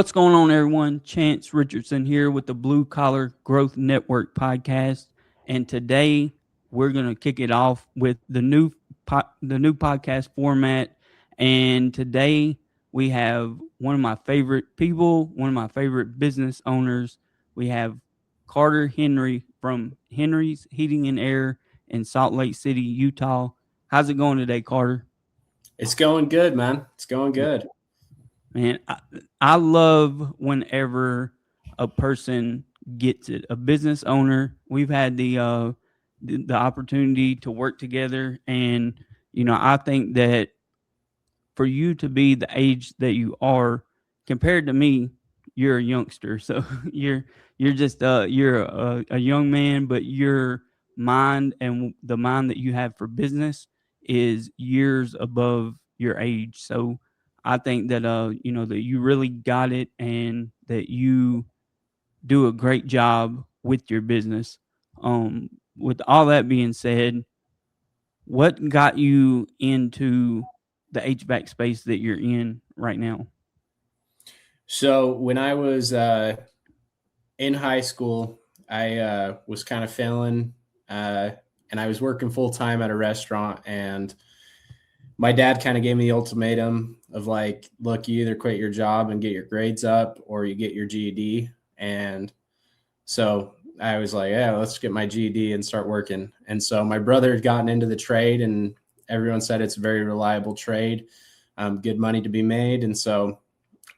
What's going on, everyone? Chance Richardson here with the Blue Collar Growth Network podcast, and today we're going to kick it off with the new podcast format. And today we have one of my favorite people, one of my favorite business owners. We have Carter Henrie from Henrie's Heating and Air in Salt Lake City, Utah. How's it going today, Carter? It's going good, man. It's going good. Man, I love whenever a person gets it. A business owner. We've had the opportunity to work together, and I think that for you to be the age that you are, compared to me, you're a youngster. So you're just you're a young man, but your mind and the mind that you have for business is years above your age. So I think that that you really got it, and that you do a great job with your business. With all that being said, what got you into the HVAC space that you're in right now? So when I was in high school, I was kind of failing, and I was working full time at a restaurant. And my dad kind of gave me the ultimatum of like, look, you either quit your job and get your grades up, or you get your GED. And so I was like, yeah, let's get my GED and start working. And so my brother had gotten into the trade, and everyone said it's a very reliable trade, good money to be made. And so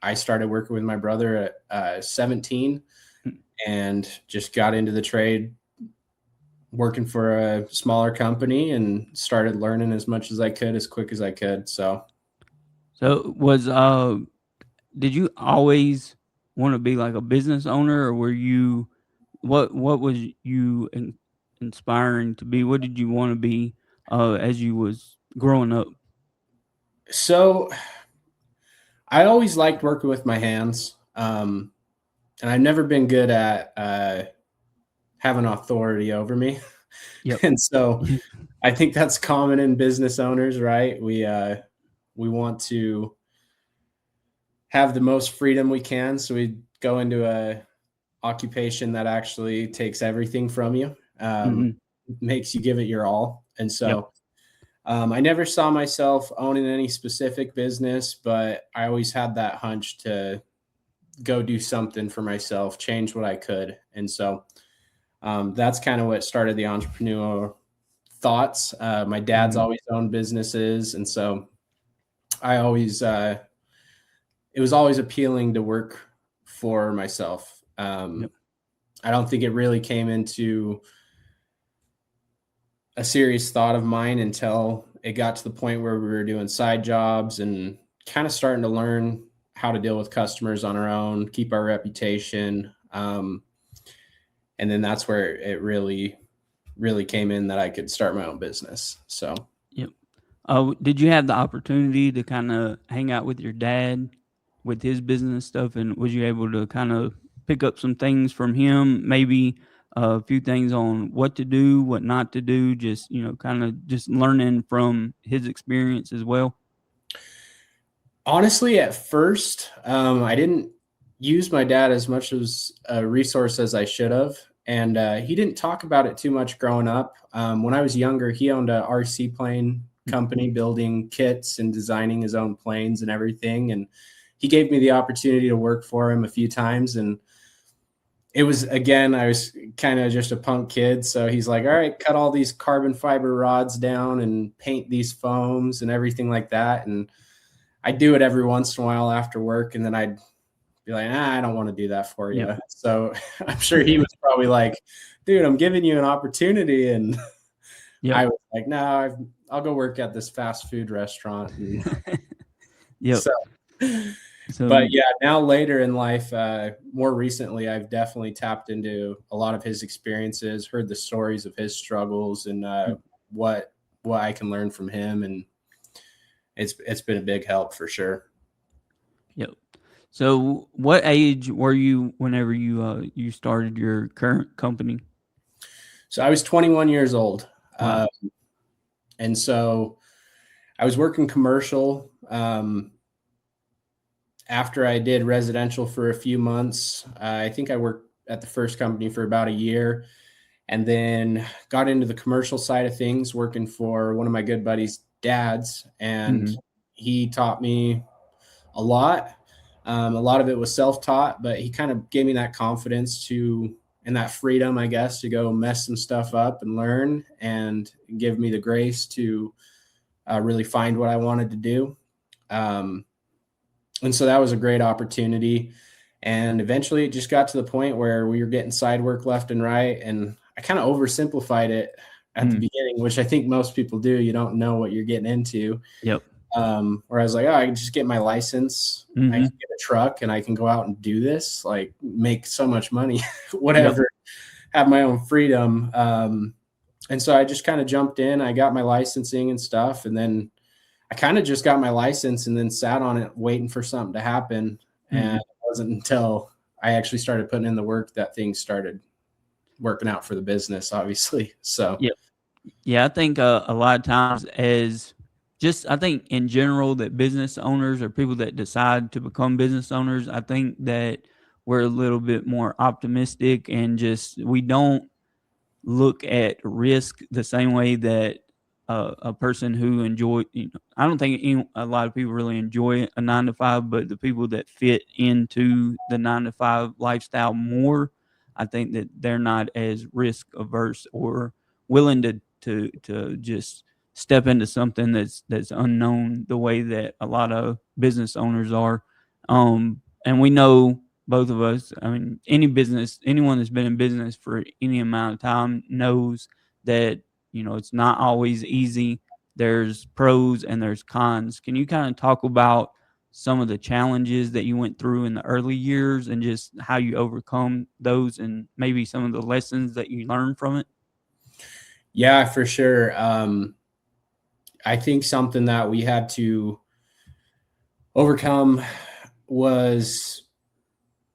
I started working with my brother at 17 and just got into the trade, working for a smaller company, and started learning as much as I could, as quick as I could. So was did you always want to be like a business owner, or were you what was you inspiring to be? What did you want to be as you was growing up? So I always liked working with my hands. And I've never been good at having authority over me. Yep. And so I think that's common in business owners, right? We want to have the most freedom we can. So we go into a occupation that actually takes everything from you, makes you give it your all. And so I never saw myself owning any specific business, but I always had that hunch to go do something for myself, change what I could. And so that's kind of what started the entrepreneurial thoughts. My dad's always owned businesses. And so I always, it was always appealing to work for myself. I don't think it really came into a serious thought of mine until it got to the point where we were doing side jobs and kind of starting to learn how to deal with customers on our own, keep our reputation. And then that's where it really came in that I could start my own business. So, did you have the opportunity to kind of hang out with your dad with his business stuff? And was you able to kind of pick up some things from him, maybe a few things on what to do, what not to do, just, kind of just learning from his experience as well? Honestly, at first, I didn't use my dad as much as a resource as I should have. And he didn't talk about it too much growing up. When I was younger, he owned a RC plane company, building kits and designing his own planes and everything. And he gave me the opportunity to work for him a few times. And it was, again, I was kind of just a punk kid. So he's like, all right, cut all these carbon fiber rods down and paint these foams and everything like that. And I do it every once in a while after work, and then I'd be like, I don't want to do that for you. So I'm sure he was probably like, dude, I'm giving you an opportunity. And I was like, no, I'll go work at this fast food restaurant. And but yeah, now later in life, more recently, I've definitely tapped into a lot of his experiences, heard the stories of his struggles, and what I can learn from him. And it's been a big help for sure. So what age were you whenever you started your current company? So I was 21 years old. Wow. And so I was working commercial. after I did residential for a few months, I think I worked at the first company for about a year, and then got into the commercial side of things, working for one of my good buddies' dads, and Mm-hmm. he taught me a lot. A lot of it was self-taught, but he kind of gave me that confidence to and that freedom, I guess, to go mess some stuff up and learn, and give me the grace to really find what I wanted to do. Um, and so that was a great opportunity. And eventually it just got to the point where we were getting side work left and right. And I kind of oversimplified it at the Mm. beginning, which I think most people do. You don't know what you're getting into. Yep. Where I was like, oh, I can just get my license. I Mm-hmm. can get a truck and I can go out and do this, like make so much money, Yep. whatever, have my own freedom. And so I just kind of jumped in. I got my licensing and stuff. And then I kind of just got my license and then sat on it waiting for something to happen. Mm-hmm. And it wasn't until I actually started putting in the work that things started working out for the business, obviously. So, Yep. Yeah, I think a lot of times, as just I think in general that business owners or people that decide to become business owners, I think that we're a little bit more optimistic and just we don't look at risk the same way that a person who enjoy. I don't think a lot of people really enjoy a 9 to 5, but the people that fit into the 9 to 5 lifestyle more, I think that they're not as risk averse or willing to just step into something that's unknown the way that a lot of business owners are. And we know, both of us, I mean, anyone that's been in business for any amount of time knows that, it's not always easy. There's pros and there's cons. Can you kind of talk about some of the challenges that you went through in the early years and just how you overcome those and maybe some of the lessons that you learned from it? yeah, for sure. I think something that we had to overcome was,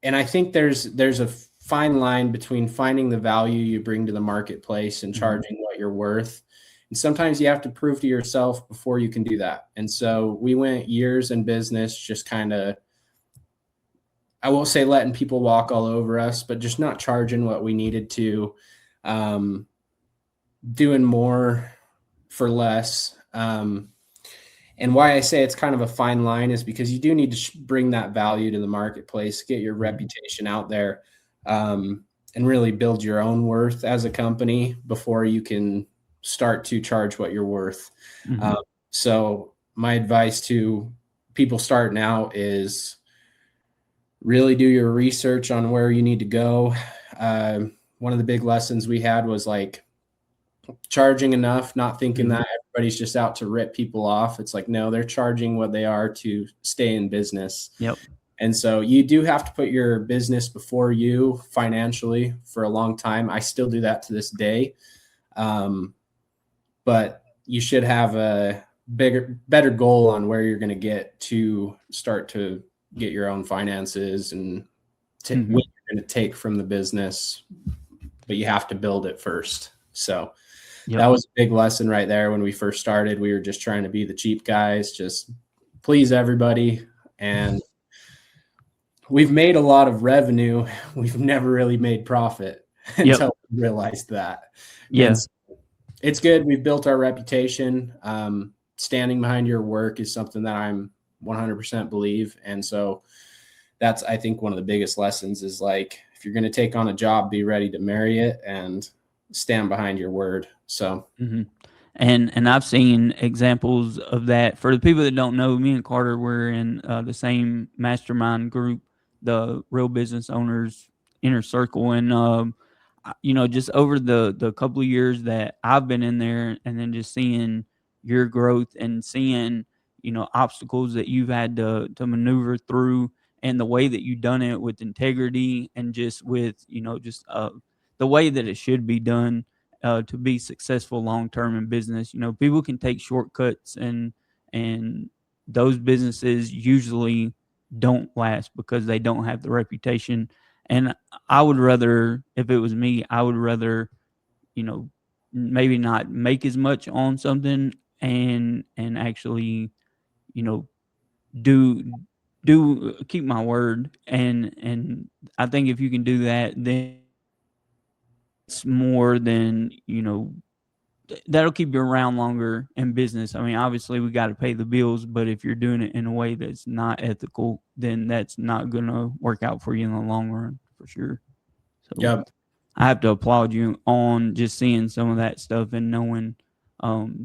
and I think there's a fine line between finding the value you bring to the marketplace and Mhm. charging what you're worth. And sometimes you have to prove to yourself before you can do that. And so we went years in business just kind of, I won't say letting people walk all over us, but just not charging what we needed to, um, doing more for less. And why I say it's kind of a fine line is because you do need to bring that value to the marketplace, get your Mhm. reputation out there, and really build your own worth as a company before you can start to charge what you're worth. Um, Mhm. so my advice to people starting out is really do your research on where you need to go. One of the big lessons we had was like charging enough, not thinking Mhm. that everybody's just out to rip people off. It's like, no, they're charging what they are to stay in business. Yep. And so you do have to put your business before you financially for a long time. I still do that to this day. Um, but you should have a better goal on where you're going to get to start to get your own finances and what Mhm. you're going to take from the business, but you have to build it first. So that Yep. was a big lesson right there. When we first started, we were just trying to be the cheap guys, just please everybody. And we've made a lot of revenue. We've never really made profit Yep. until we realized that. And Yeah. so it's good. We've built our reputation. Standing behind your work is something that I'm 100% believe. And so that's, I think, one of the biggest lessons is like, if you're going to take on a job, be ready to marry it and stand behind your word. So, Mhm. And I've seen examples of that. For the people that don't know, me and Carter were in the same mastermind group, the Real Business Owners Inner Circle, and just over the couple of years that I've been in there, and then just seeing your growth and seeing obstacles that you've had to maneuver through, and the way that you've done it with integrity and just with the way that it should be done to be successful long term in business. People can take shortcuts, and those businesses usually don't last because they don't have the reputation. And I would rather, if it was me, I would rather, you know, maybe not make as much on something and actually, you know, do do keep my word, and I think if you can do that, then it's more than, that'll keep you around longer in business. I mean, obviously we got to pay the bills, but if you're doing it in a way that's not ethical, then that's not going to work out for you in the long run, for sure. So Yep. I have to applaud you on just seeing some of that stuff and knowing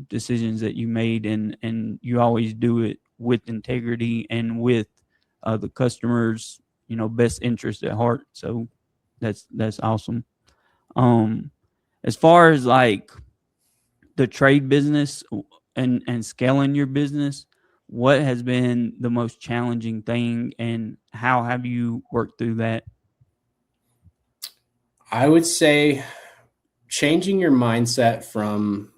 decisions that you made, and you always do it with integrity and with the customer's best interest at heart. So that's awesome. Um, as far as like the trade business and scaling your business, what has been the most challenging thing, and how have you worked through that? I would say changing your mindset from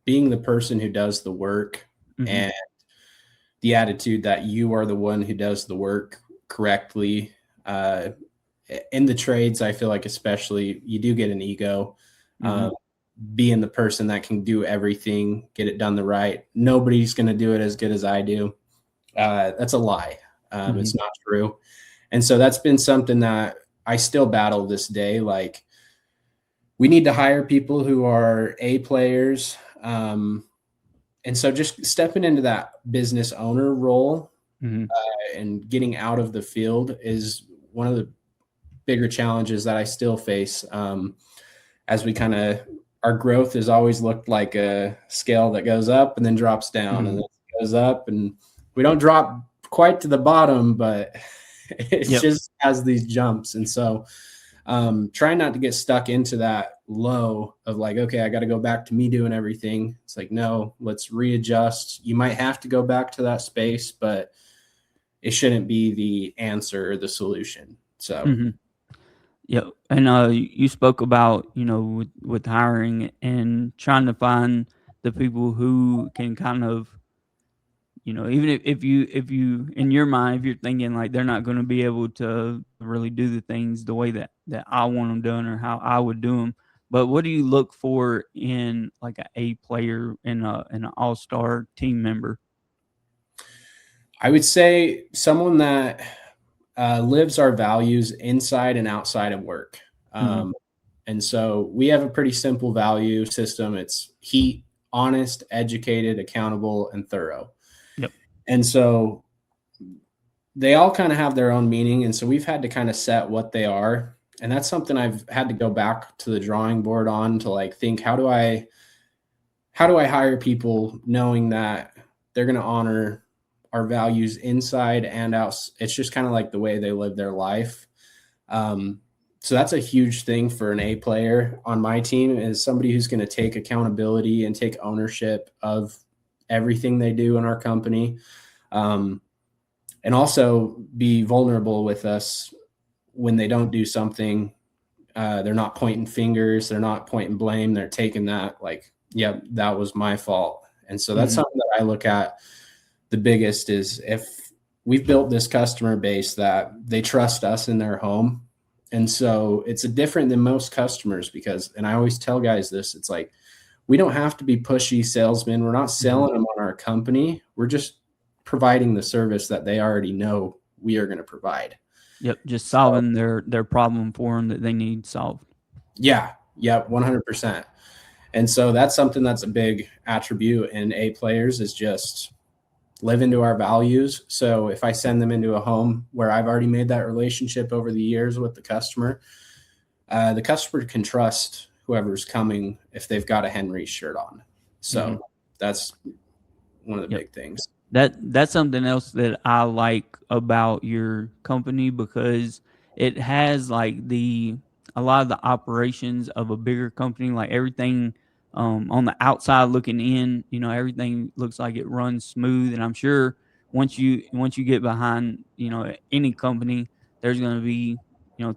being the person who does the work Mm-hmm. and the attitude that you are the one who does the work correctly. Uh, in the trades, I feel like especially you do get an ego. Mm-hmm. Being the person that can do everything, get it done the right. Nobody's going to do it as good as I do. That's a lie. Mm-hmm. It's not true. And so that's been something that I still battle this day. Like, we need to hire people who are A players. And so just stepping into that business owner role Mm-hmm. and getting out of the field is one of the bigger challenges that I still face. As we kind of, our growth has always looked like a scale that goes up and then drops down and Mm-hmm. then goes up, and we don't drop quite to the bottom, but it Yep. just has these jumps. And so trying not to get stuck into that low of like, okay, I got to go back to me doing everything. It's like, no, let's readjust. You might have to go back to that space, but it shouldn't be the answer or the solution. So Mm-hmm. Yeah, and you spoke about with hiring and trying to find the people who can kind of even if you in your mind, if you're thinking like they're not going to be able to really do the things the way that I want them done or how I would do them. But what do you look for in like an A player and an all-star team member? I would say someone that lives our values inside and outside of work. Hmm. And so we have a pretty simple value system. It's heat, honest, educated, accountable, and thorough. Yep. And so they all kind of have their own meaning. And so we've had to kind of set what they are. And that's something I've had to go back to the drawing board on to like think, how do I hire people knowing that they're going to honor our values inside and out? It's just kind of like the way they live their life. So that's a huge thing for an A player on my team, is somebody who's going to take accountability and take ownership of everything they do in our company. And also be vulnerable with us when they don't do something. They're not pointing fingers. They're not pointing blame. They're taking that like, yep, that was my fault. And so that's Hmm. something that I look at the biggest is if we've built this customer base that they trust us in their home. And so it's different than most customers because, and I always tell guys this, it's like, we don't have to be pushy salesmen. We're not Hmm. selling them on our company. We're just providing the service that they already know we are going to provide. Yep. Just So, solving their problem for them that they need solved. yeah, 100%. And so that's something that's a big attribute in A players is just live into our values. So if I send them into a home where I've already made that relationship over the years with the customer can trust whoever's coming if they've got a Henrie shirt on. Hmm. So that's one of the Yep. big things. That's something else that I like about your company, because it has like the a lot of the operations of a bigger company, like everything on the outside looking in, everything looks like it runs smooth. And I'm sure once you get behind, any company, there's going to be,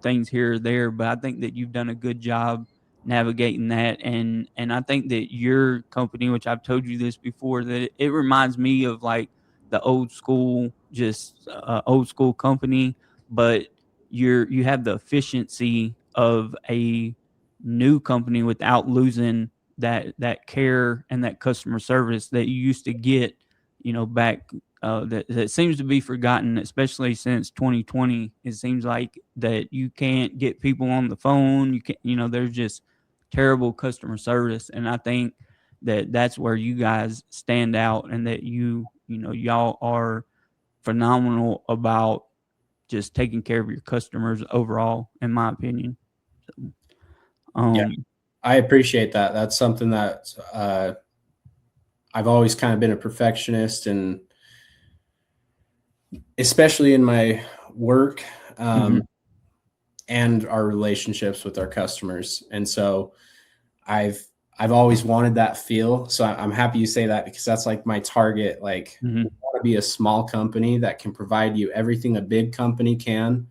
things here or there. But I think that you've done a good job navigating that, and I think that your company, which I've told you this before, that it reminds me of like the old school, just old school company, but you have the efficiency of a new company without losing that care and that customer service that you used to get, back that seems to be forgotten, especially since 2020. It seems like that you can't get people on the phone. You can, there's just terrible customer service, and I think that that's where you guys stand out, and that y'all are phenomenal about just taking care of your customers overall, in my opinion. Yeah, I appreciate that. That's something that I've always kind of been a perfectionist, and especially in my work and our relationships with our customers. And so I've always wanted that feel. So I'm happy you say that, because that's like my target. Like, I want to be a small company that can provide you everything a big company can,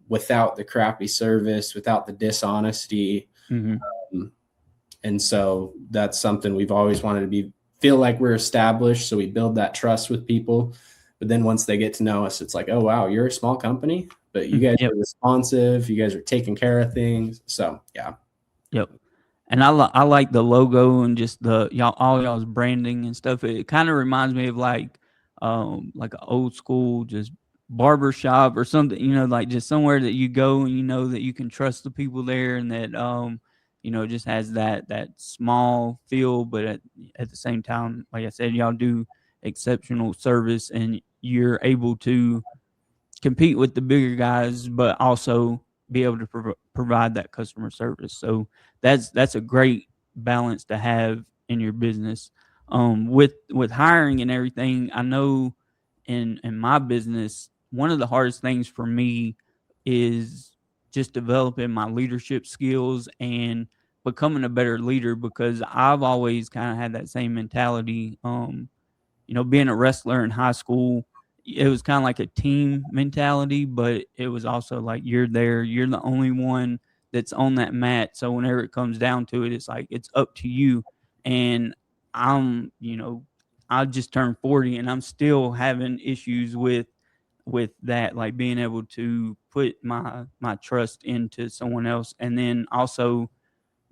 without the crappy service, without the dishonesty. And so that's something we've always wanted to feel like we're established. So we build that trust with people. But then once they get to know us, it's like, oh, wow, you're a small company, but you guys are responsive. You guys are taking care of things. So, yeah. Yep. And I like the logo and just all y'all's branding and stuff. It kind of reminds me of like an old school just barber shop or something, like just somewhere that you go and you know that you can trust the people there, and that just has that small feel, but at the same time, like I said, y'all do exceptional service, and you're able to compete with the bigger guys, but also be able to provide that customer service. So that's a great balance to have in your business. With hiring and everything, I know in my business, one of the hardest things for me is just developing my leadership skills and becoming a better leader, because I've always kind of had that same mentality. Being a wrestler in high school, it was kind of like a team mentality, but it was also like you're the only one that's on that mat. So whenever it comes down to it, it's like it's up to you. And I'm, I just turned 40 and I'm still having issues with that, like being able to put my trust into someone else, and then also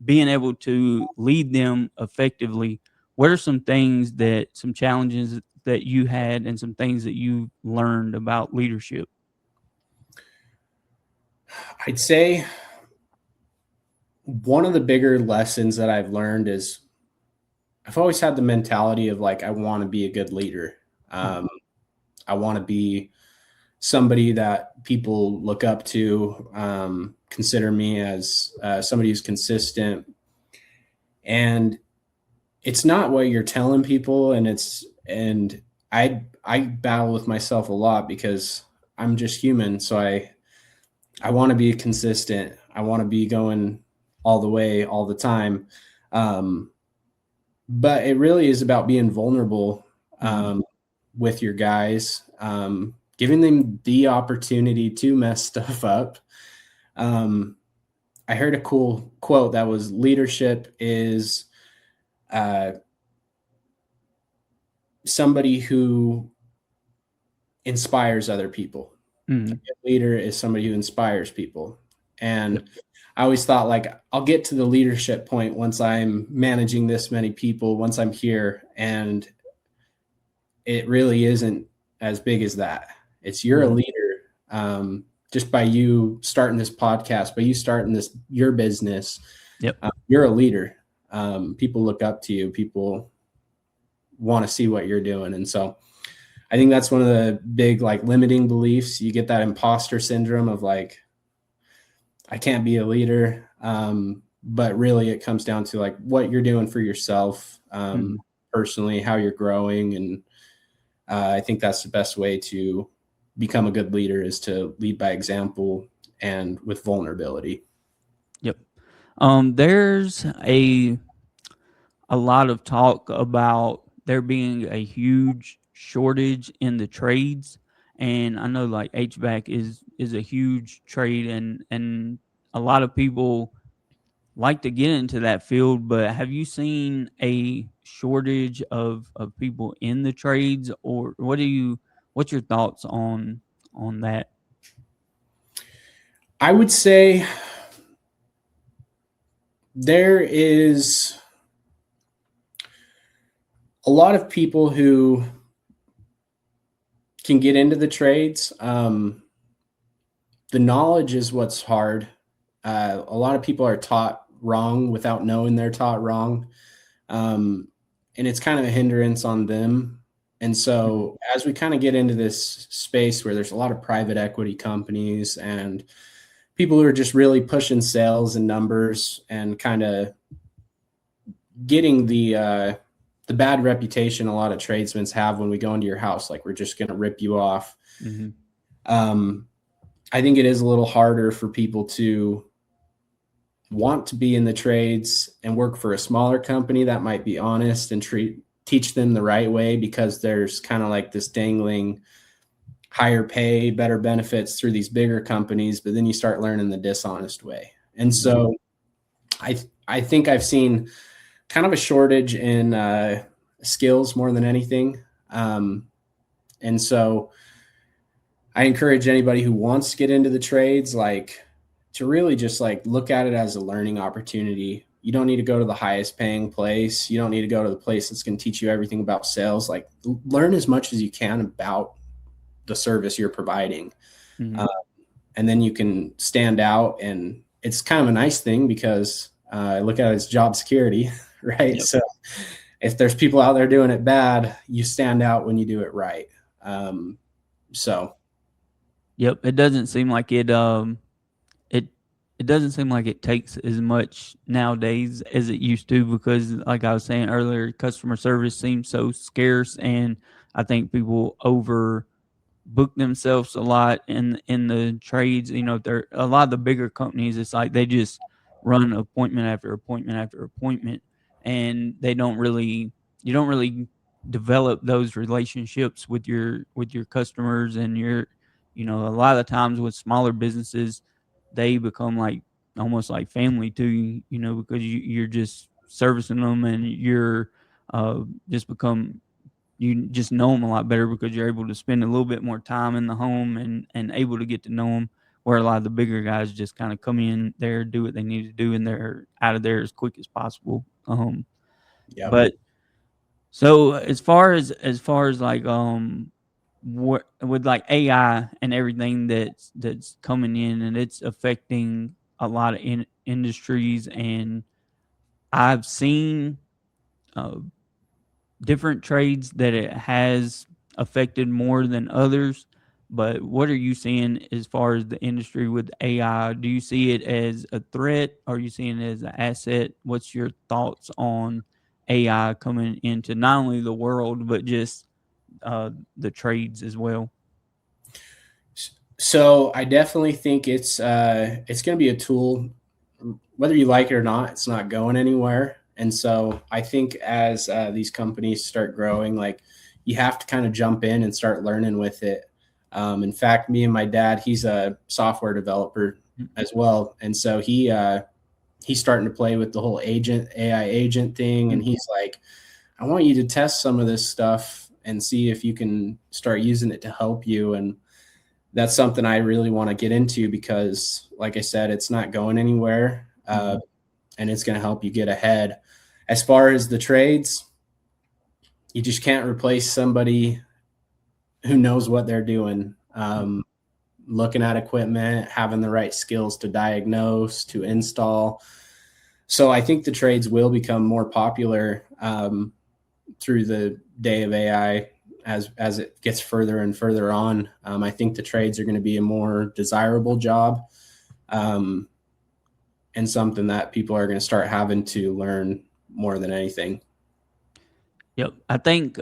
being able to lead them effectively. What are some challenges that you had, and some things that you learned about leadership? I'd say one of the bigger lessons that I've learned is I've always had the mentality of like, I want to be a good leader. I want to be somebody that people look up to, consider me as somebody who's consistent. And it's not what you're telling people. And I battle with myself a lot because I'm just human. So I want to be consistent. I want to be going all the way all the time. But it really is about being vulnerable with your guys, giving them the opportunity to mess stuff up. I heard a cool quote that was, leadership is somebody who inspires other people. A good leader is somebody who inspires people. And I always thought, like, I'll get to the leadership point once I'm managing this many people, once I'm here. And it really isn't as big as that. It's you're a leader. Just by you starting this podcast, by you starting your business, you're a leader. People look up to you. People want to see what you're doing. And so I think that's one of the big, like, limiting beliefs. You get that imposter syndrome of like, I can't be a leader. But really it comes down to like what you're doing for yourself, personally, how you're growing. And I think that's the best way to become a good leader, is to lead by example and with vulnerability. Yep. There's a lot of talk about there being a huge shortage in the trades, and I know like HVAC is a huge trade, and a lot of people like to get into that field. But have you seen a shortage of people in the trades, or what's your thoughts on that? I would say there is a lot of people who can get into the trades. The knowledge is what's hard. A lot of people are taught wrong without knowing they're taught wrong. And it's kind of a hindrance on them. And so as we kind of get into this space where there's a lot of private equity companies and people who are just really pushing sales and numbers and kind of getting the bad reputation a lot of tradesmen have when we go into your house, like we're just going to rip you off. I think it is a little harder for people to want to be in the trades and work for a smaller company that might be honest and teach them the right way, because there's kind of like this dangling higher pay, better benefits through these bigger companies, but then you start learning the dishonest way. And so I think I've seen kind of a shortage in skills more than anything. And so I encourage anybody who wants to get into the trades, like, to really just like look at it as a learning opportunity. You don't need to go to the highest paying place. You don't need to go to the place that's going to teach you everything about sales. Like, learn as much as you can about the service you're providing. And then you can stand out, and it's kind of a nice thing because I look at it as job security, right? So if there's people out there doing it bad, you stand out when you do it right. It doesn't seem like it doesn't seem like it takes as much nowadays as it used to, because like I was saying earlier, customer service seems so scarce, and I think people overbook themselves a lot in the trades. They're a lot of the bigger companies, it's like they just run appointment after appointment after appointment, and you don't really develop those relationships with your customers, and a lot of the times with smaller businesses, they become like almost like family to you, because you're just servicing them, and you're just become you just know them a lot better because you're able to spend a little bit more time in the home, and able to get to know them, where a lot of the bigger guys just kind of come in there, do what they need to do, and they're out of there as quick as possible. But so as far as like what with like AI and everything that's coming in, and it's affecting a lot of industries, and I've seen uh, different trades that it has affected more than others. But what are you seeing as far as the industry with AI? Do you see it as a threat? Or are you seeing it as an asset? What's your thoughts on AI coming into not only the world, but just the trades as well? So I definitely think it's going to be a tool, whether you like it or not. It's not going anywhere. And so I think as these companies start growing, like, you have to kind of jump in and start learning with it. In fact, me and my dad, he's a software developer as well, and so he's starting to play with the whole AI agent thing, and he's like, I want you to test some of this stuff and see if you can start using it to help you. And that's something I really want to get into because, like I said, it's not going anywhere, and it's going to help you get ahead. As far as the trades, you just can't replace somebody who knows what they're doing. Looking at equipment, having the right skills to diagnose, to install. So I think the trades will become more popular through the day of AI as it gets further and further on. I think the trades are going to be a more desirable job, and something that people are going to start having to learn more than anything. Yep, I think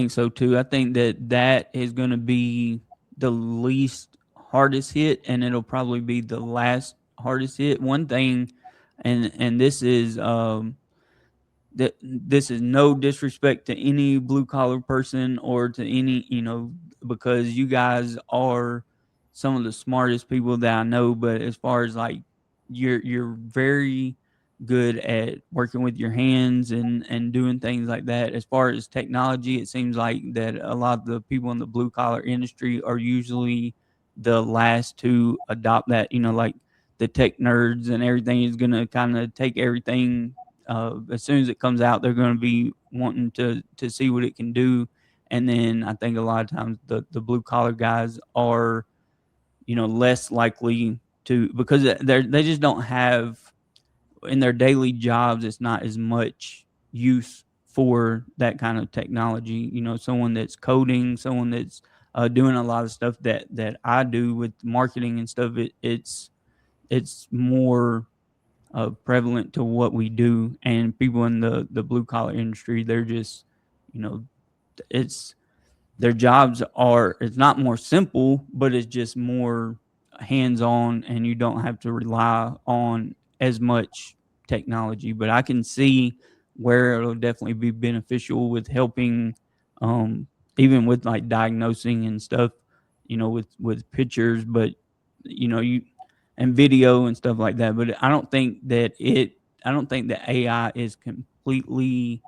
so too. I think that is going to be the least hardest hit, and it'll probably be the last hardest hit. One thing, and this is no disrespect to any blue collar person or to any, because you guys are some of the smartest people that I know. But as far as like, you're very good at working with your hands and doing things like that. As far as technology, it seems like that a lot of the people in the blue collar industry are usually the last to adopt that. Like the tech nerds and everything is going to kind of take everything as soon as it comes out. They're going to be wanting to see what it can do, And then I think a lot of times the blue collar guys are, less likely to, because they just don't have in their daily jobs. It's not as much use for that kind of technology. Someone that's coding, someone that's doing a lot of stuff that I do with marketing and stuff. It's more prevalent to what we do, and people in the blue collar industry, they're just, you know, it's their jobs are, it's not more simple, but it's just more hands on, and you don't have to rely on as much technology. But I can see where it'll definitely be beneficial with helping, um, even with like diagnosing and stuff, with pictures, but you and video and stuff like that. But I don't think that AI is completely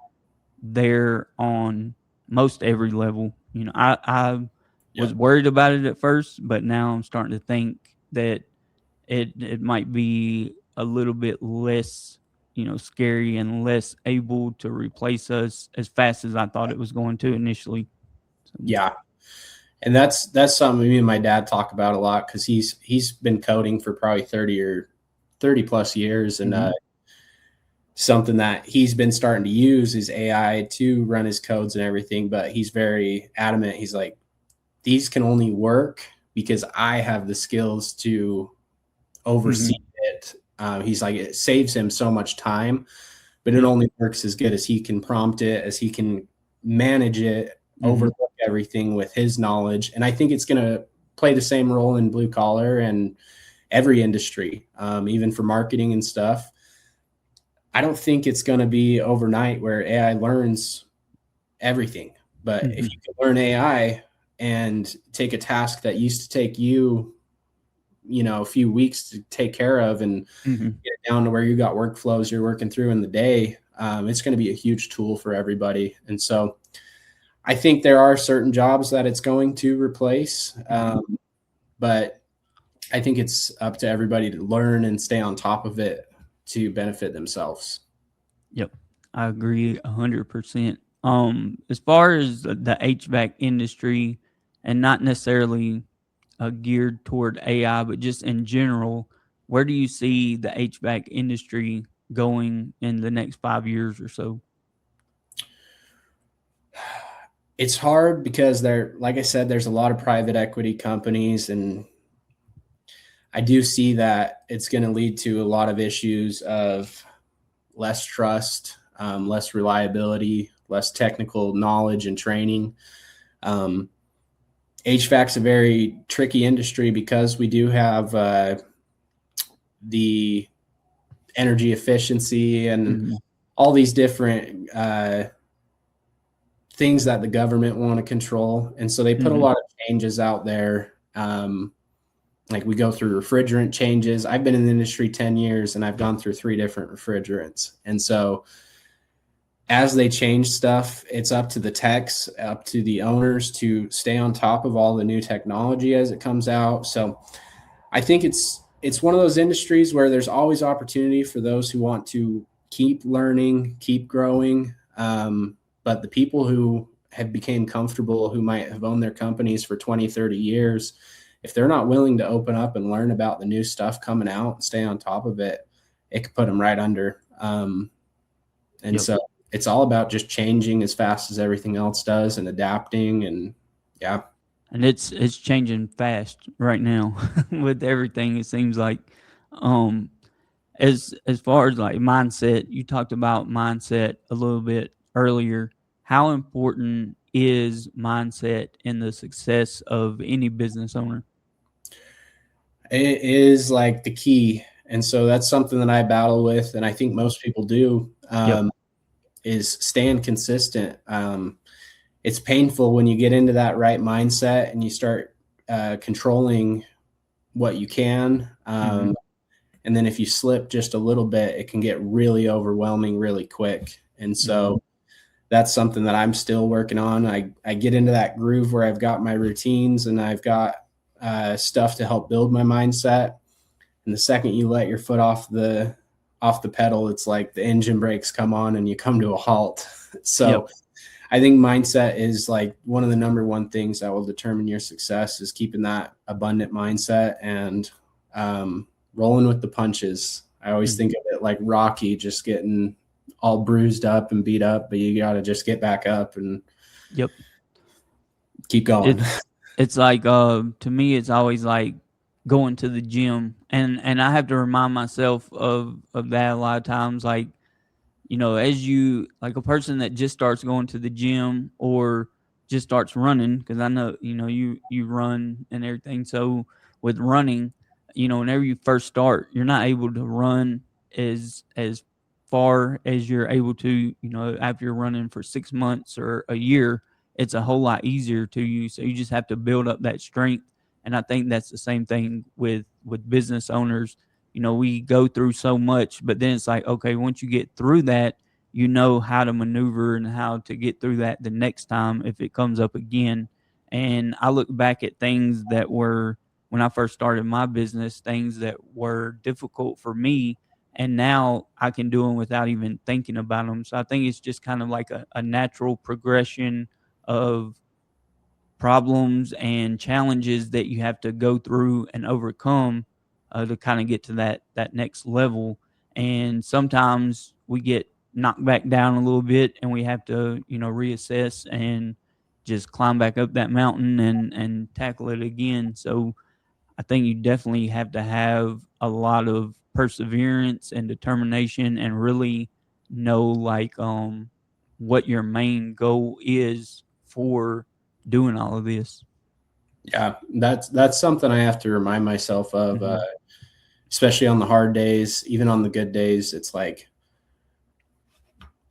there on most every level. I was Yep. worried about it at first, but now I'm starting to think that it might be a little bit less, scary and less able to replace us as fast as I thought it was going to initially. So, Yeah. And that's something me and my dad talk about a lot, because he's been coding for probably 30 plus years, and mhm, something that he's been starting to use is AI to run his codes and everything. But he's very adamant. He's like, these can only work because I have the skills to oversee mhm, it. He's like, it saves him so much time, but it yep, only works as good as he can prompt it, as he can manage it, mhm, overlook everything with his knowledge. And I think it's going to play the same role in blue collar and every industry, even for marketing and stuff. I don't think it's going to be overnight where AI learns everything. But if mhm, you can learn AI and take a task that used to take you, a few weeks to take care of, and mhm. get it down to where you got workflows you're working through in the day, it's going to be a huge tool for everybody. And so I think there are certain jobs that it's going to replace, Mhm. but I think it's up to everybody to learn and stay on top of it to benefit themselves. Yep, I agree 100%. As far as the HVAC industry, and not necessarily geared toward AI, but just in general, where do you see the HVAC industry going in the next 5 years or so? It's hard because like I said, there's a lot of private equity companies, and I do see that it's going to lead to a lot of issues of less trust, less reliability, less technical knowledge and training. Um, HVAC's a very tricky industry because we do have the energy efficiency and Mhm, all these different things that the government want to control. And so they put a mhm, lot of changes out there. Like, we go through refrigerant changes. I've been in the industry 10 years, and I've gone through 3 different refrigerants. And so as they change stuff, it's up to the techs, up to the owners to stay on top of all the new technology as it comes out. So I think it's one of those industries where there's always opportunity for those who want to keep learning, keep growing. But the people who have became comfortable, who might have owned their companies for 20, 30 years, if they're not willing to open up and learn about the new stuff coming out and stay on top of it, it could put them right under. And yep. so it's all about just changing as fast as everything else does and adapting. And yeah. And it's changing fast right now with everything. It seems like, um, as far as like mindset, you talked about mindset a little bit earlier. How important is mindset in the success of any business owner? It is like the key. And so that's something that I battle with, and I think most people do, Yep. is staying consistent. It's painful when you get into that right mindset and you start controlling what you can. Mhm. And then if you slip just a little bit, it can get really overwhelming really quick. And Mhm. so that's something that I'm still working on. I get into that groove where I've got my routines and I've got stuff to help build my mindset. And the second you let your foot off the pedal, it's like the engine brakes come on and you come to a halt. Yep. So I think mindset is like one of the number one things that will determine your success, is keeping that abundant mindset and rolling with the punches. I always think of it like Rocky, just getting all bruised up and beat up, but you got to just get back up and Yep. keep going. It's like to me it's always like going to the gym, and I have to remind myself of that a lot of times. Like, as you, like a person that just starts going to the gym or just starts running, because I know, you run and everything. So with running, whenever you first start, you're not able to run as far as you're able to, after you're running for 6 months or a year. It's a whole lot easier to you. So you just have to build up that strength. And I think that's the same thing with business owners. We go through so much, but then it's like, okay, once you get through that, you know how to maneuver and how to get through that the next time if it comes up again. And I look back at things that were, when I first started my business, things that were difficult for me, and now I can do them without even thinking about them. So I think it's just kind of like a natural progression of problems and challenges that you have to go through and overcome to kind of get to that next level. And sometimes we get knocked back down a little bit, and we have to reassess and just climb back up that mountain and tackle it again. So I think you definitely have to have a lot of perseverance and determination, and really know like what your main goal is for doing all of this. Yeah, that's something I have to remind myself of, Mm-hmm. especially on the hard days, even on the good days. It's like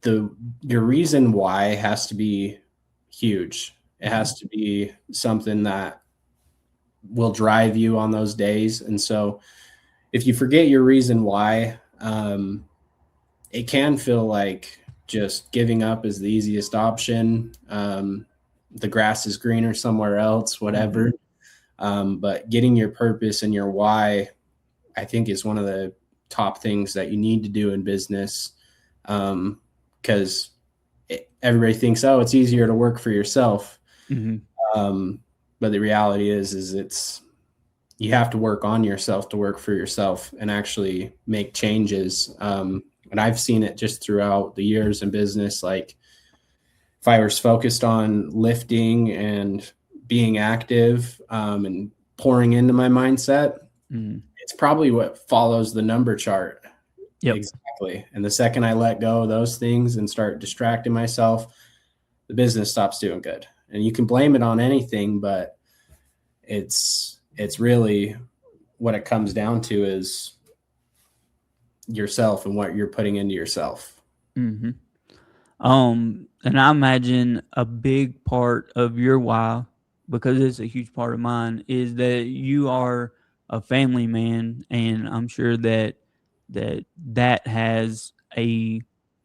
your reason why has to be huge. It has to be something that will drive you on those days. And so if you forget your reason why, it can feel like just giving up is the easiest option. The grass is greener somewhere else, whatever. But getting your purpose and your why, I think, is one of the top things that you need to do in business. Because everybody thinks, oh, it's easier to work for yourself. Mm-hmm. But the reality is you have to work on yourself to work for yourself and actually make changes. And I've seen it just throughout the years in business. Like, if I was focused on lifting and being active, and pouring into my mindset, it's probably what follows the number chart. Yep. Exactly. And the second I let go of those things and start distracting myself, the business stops doing good. And you can blame it on anything, but it's really what it comes down to is yourself and what you're putting into yourself. Mm-hmm. And I imagine a big part of your why, because it's a huge part of mine, is that you are a family man, and I'm sure that has a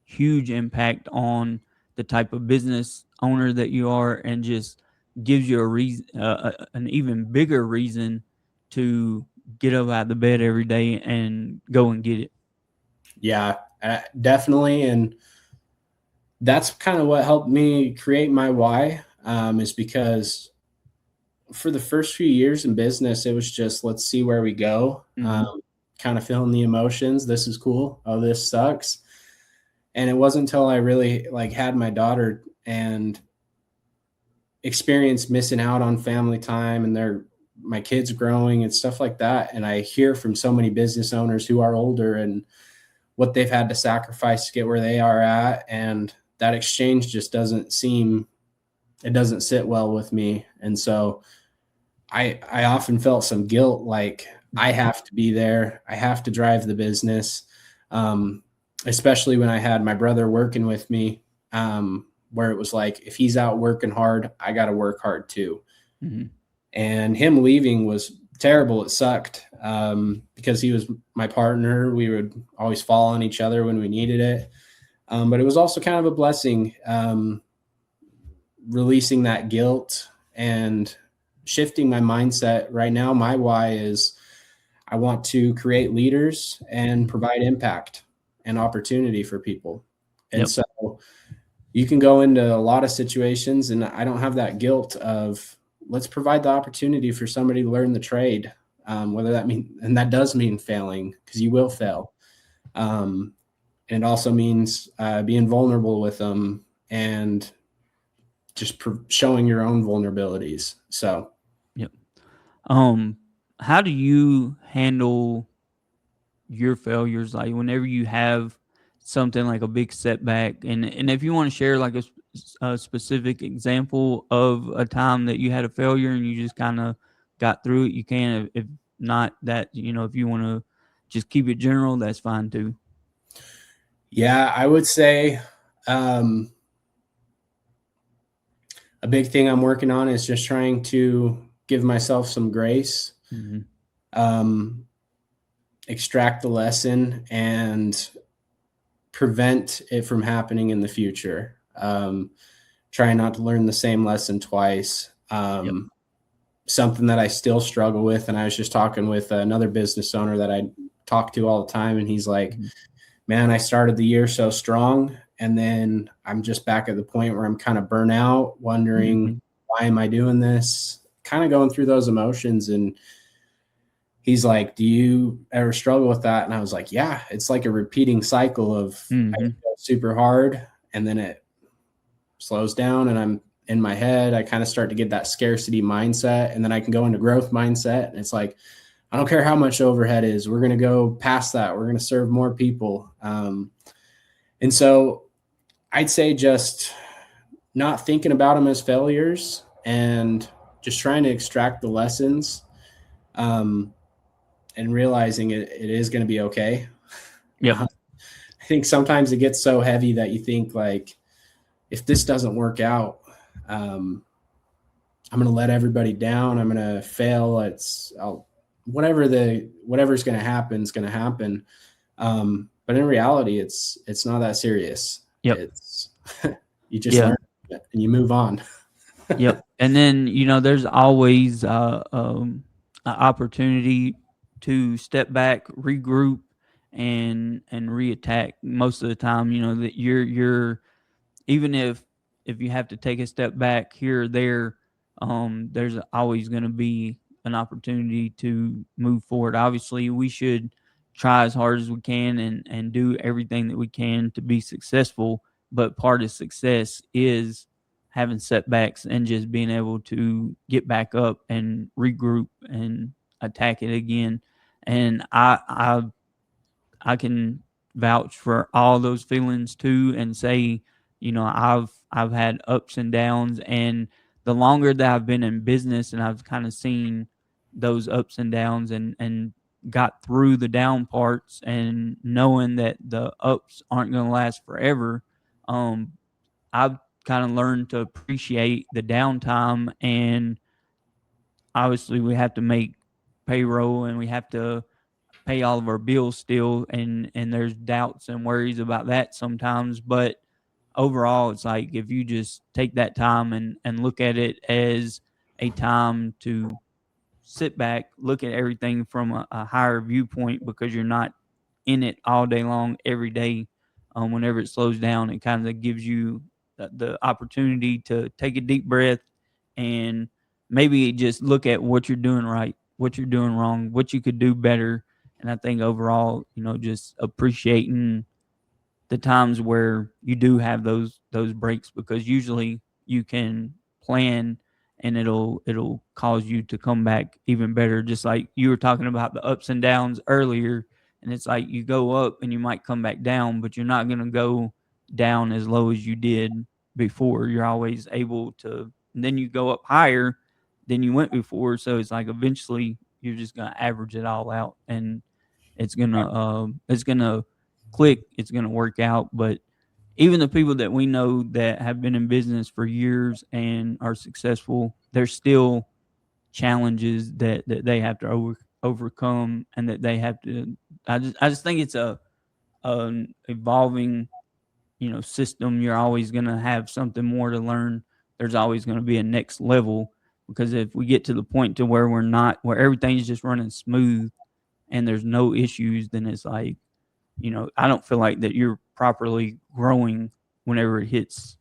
huge impact on the type of business owner that you are, and just gives you a reason, an even bigger reason to get up out of the bed every day and go and get it. Yeah, definitely. And that's kind of what helped me create my why, is because for the first few years in business, it was just, let's see where we go. Kind of feeling the emotions. This is cool. Oh, this sucks. And it wasn't until I really had my daughter and experienced missing out on family time and my kids growing and stuff like that. And I hear from so many business owners who are older and what they've had to sacrifice to get where they are at. And that exchange just doesn't sit well with me. And so I often felt some guilt, like I have to be there. I have to drive the business. Especially when I had my brother working with me, where it was like, if he's out working hard, I got to work hard too. And him leaving was terrible. It sucked, because he was my partner. We would always fall on each other when we needed it. But it was also kind of a blessing, releasing that guilt and shifting my mindset. Right now, my why is I want to create leaders and provide impact and opportunity for people. And so you can go into a lot of situations, and I don't have that guilt of, let's provide the opportunity for somebody to learn the trade, whether that mean, and that does mean failing, because you will fail. And it also means being vulnerable with them and just showing your own vulnerabilities. So, Yep. How do you handle your failures, like whenever you have something like a big setback, and if you want to share like a specific example of a time that you had a failure and you just kind of got through it, you can. If not that, if you want to just keep it general, that's fine too. yeah, I would say um, a big thing I'm working on is just trying to give myself some grace, Mm-hmm. um, extract the lesson, and prevent it from happening in the future. Try not to learn the same lesson twice. Yep. Something that I still struggle with, and I was just talking with another business owner that I talk to all the time, and he's like, Mm-hmm. man, I started the year so strong, and then I'm just back at the point where I'm kind of burnt out, wondering, Mm-hmm. why am I doing this? Kind of going through those emotions. And he's like, do you ever struggle with that? And I was like, yeah, it's like a repeating cycle of, I Mm-hmm. go super hard, and then it slows down, and I'm in my head, I kind of start to get that scarcity mindset, and then I can go into growth mindset, and it's like, I don't care how much overhead is, we're going to go past that, we're going to serve more people. And so I'd say just not thinking about them as failures, and just trying to extract the lessons, um, and realizing it is going to be okay. Yep. I think sometimes it gets so heavy that you think, like, if this doesn't work out, um, I'm going to let everybody down. I'm going to fail. Whatever's going to happen is going to happen. But in reality, it's not that serious. Yep. It's you just Yeah. learn and you move on. Yep. And then, there's always an opportunity to step back, regroup, and reattack. Most of the time, that you're even if you have to take a step back here or there, there's always going to be an opportunity to move forward. Obviously, we should try as hard as we can and do everything that we can to be successful. But part of success is having setbacks and just being able to get back up and regroup and attack it again. And I can vouch for all those feelings too, and say, I've had ups and downs, and the longer that I've been in business and I've kind of seen those ups and downs and got through the down parts and knowing that the ups aren't going to last forever, um, I've kind of learned to appreciate the downtime. And obviously we have to make payroll and we have to pay all of our bills still, and there's doubts and worries about that sometimes. But overall, it's like, if you just take that time and look at it as a time to sit back, look at everything from a higher viewpoint, because you're not in it all day long every day. Whenever it slows down, it kind of gives you the opportunity to take a deep breath and maybe just look at what you're doing right, what you're doing wrong, what you could do better. And I think overall, just appreciating the times where you do have those breaks, because usually you can plan and it'll cause you to come back even better. Just like you were talking about the ups and downs earlier, and it's like you go up and you might come back down, but you're not going to go down as low as you did before. You're always able to, and then you go up higher than you went before. So it's like eventually you're just going to average it all out, and it's gonna click, it's gonna work out. But even the people that we know that have been in business for years and are successful, there's still challenges that they have to overcome, and that they have to. I just think it's a an evolving system. You're always gonna have something more to learn. There's always gonna be a next level, because if we get to the point to where we're not, where everything's just running smooth and there's no issues, then it's like, I don't feel like that you're properly growing whenever it hits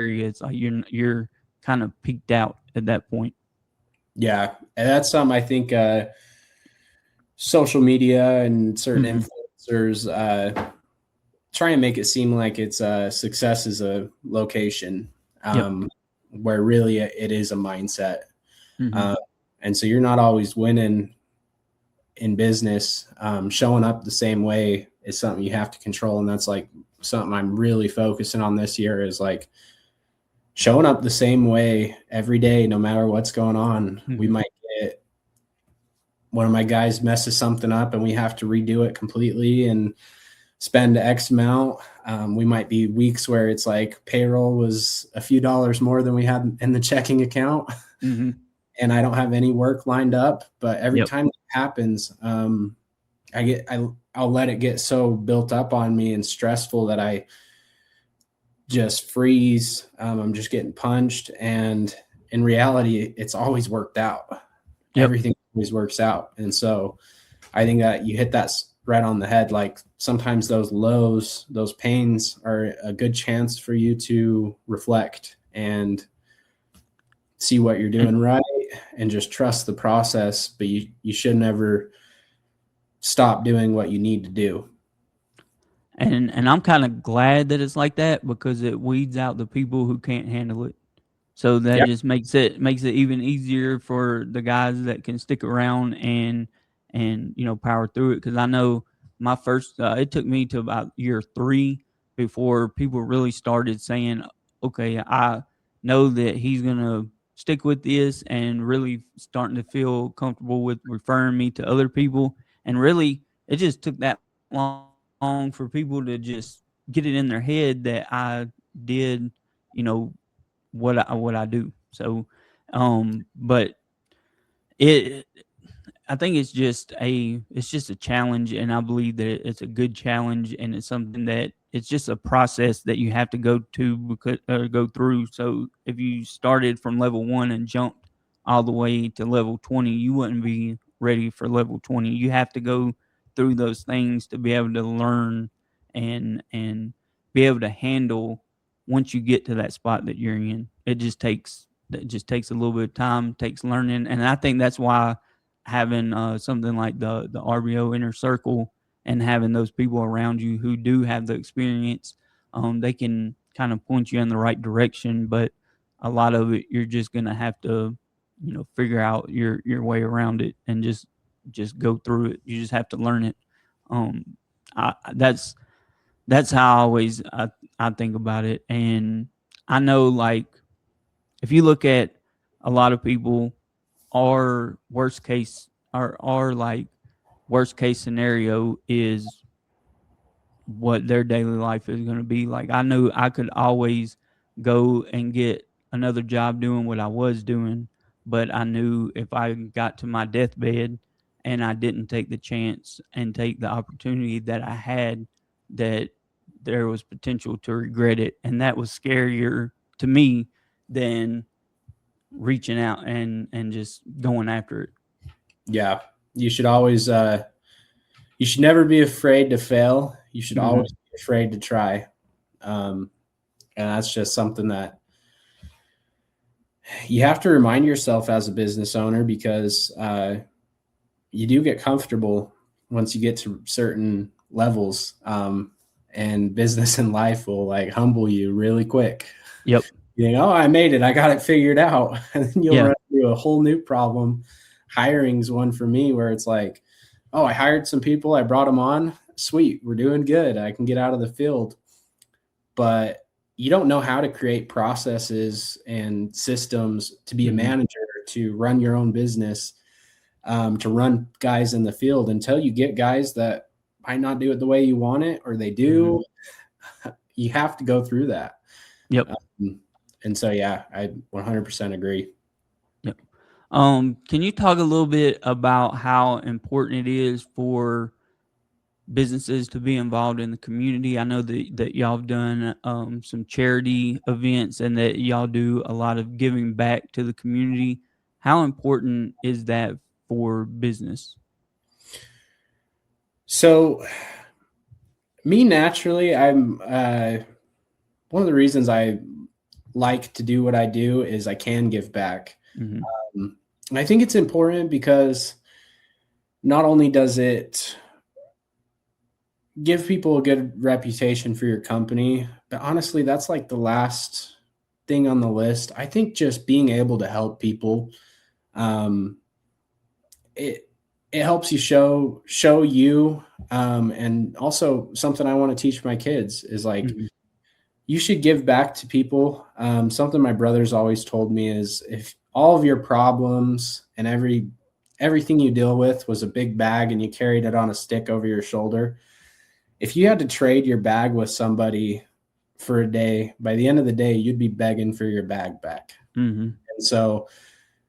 It's like you're kind of peaked out at that point. Yeah, and that's something I think social media and certain Mm-hmm. influencers try and make it seem like it's success is a location, Yep. where really it is a mindset. Mm-hmm. Uh, and so you're not always winning in business. Showing up the same way is something you have to control. And that's like something I'm really focusing on this year is like showing up the same way every day, no matter what's going on. We Mm-hmm. might get one of my guys messes something up and we have to redo it completely and spend X amount. We might be weeks where it's like payroll was a few dollars more than we had in the checking account. Mm-hmm. And I don't have any work lined up, but every Yep. time it happens, I'll let it get so built up on me and stressful that I just freeze. I'm just getting punched. And in reality, it's always worked out. Yep. Everything always works out. And so I think that you hit that right on the head. Like sometimes those lows, those pains are a good chance for you to reflect and see what you're doing right and just trust the process. But you should never stop doing what you need to do. And I'm kind of glad that it's like that because it weeds out the people who can't handle it. So that Yeah. just makes it even easier for the guys that can stick around and power through it. Because I know my first, it took me to about year 3 before people really started saying, "Okay, I know that he's gonna stick with this," and really starting to feel comfortable with referring me to other people. And really, it just took that long for people to just get it in their head that I did, you know, what I do. So, but it I think it's just a challenge, and I believe that it's a good challenge, and it's something that it's just a process that you have to go through. So if you started from level 1 and jumped all the way to level 20, you wouldn't be ready for level 20. You have to go through those things to be able to learn and be able to handle once you get to that spot that you're in. It just takes a little bit of time, takes learning, and I think that's why having something like the RBO inner circle and having those people around you who do have the experience, they can kind of point you in the right direction. But a lot of it, you're just gonna have to, figure out your way around it and just go through it. You just have to learn it. Um, that's how I think about it, and I know like if you look at a lot of people our worst case our like worst case scenario is what their daily life is going to be like. I knew I could always go and get another job doing what I was doing, but I knew if I got to my deathbed and I didn't take the chance and take the opportunity that I had, that there was potential to regret it, and that was scarier to me than reaching out and just going after it. Yeah. You should always, you should never be afraid to fail. You should always Mm-hmm. be afraid to try. Um, and that's just something that you have to remind yourself as a business owner because you do get comfortable once you get to certain levels. And business and life will like humble you really quick. Yep. You know, oh, I made it. I got it figured out. And then you'll Yeah. run into a whole new problem. Hiring's one for me where it's like, oh, I hired some people. I brought them on. Sweet. We're doing good. I can get out of the field. But you don't know how to create processes and systems to be a Mm-hmm. manager, to run your own business, to run guys in the field until you get guys that might not do it the way you want it or they Mm-hmm. do. You have to go through that. Yep. And so, yeah, I 100% agree. Yep. Can you talk a little bit about how important it is for businesses to be involved in the community? I know that y'all have done some charity events and that y'all do a lot of giving back to the community. How important is that for business? So, me naturally, I'm one of the reasons I like to do what I do is I can give back. Mm-hmm. And I think it's important because not only does it give people a good reputation for your company, but honestly, that's like the last thing on the list. I think just being able to help people, um, it it helps you show you, and also something I want to teach my kids is like Mm-hmm. you should give back to people. Something my brother's always told me is if all of your problems and everything you deal with was a big bag and you carried it on a stick over your shoulder, if you had to trade your bag with somebody for a day, by the end of the day, you'd be begging for your bag back. Mm-hmm. And so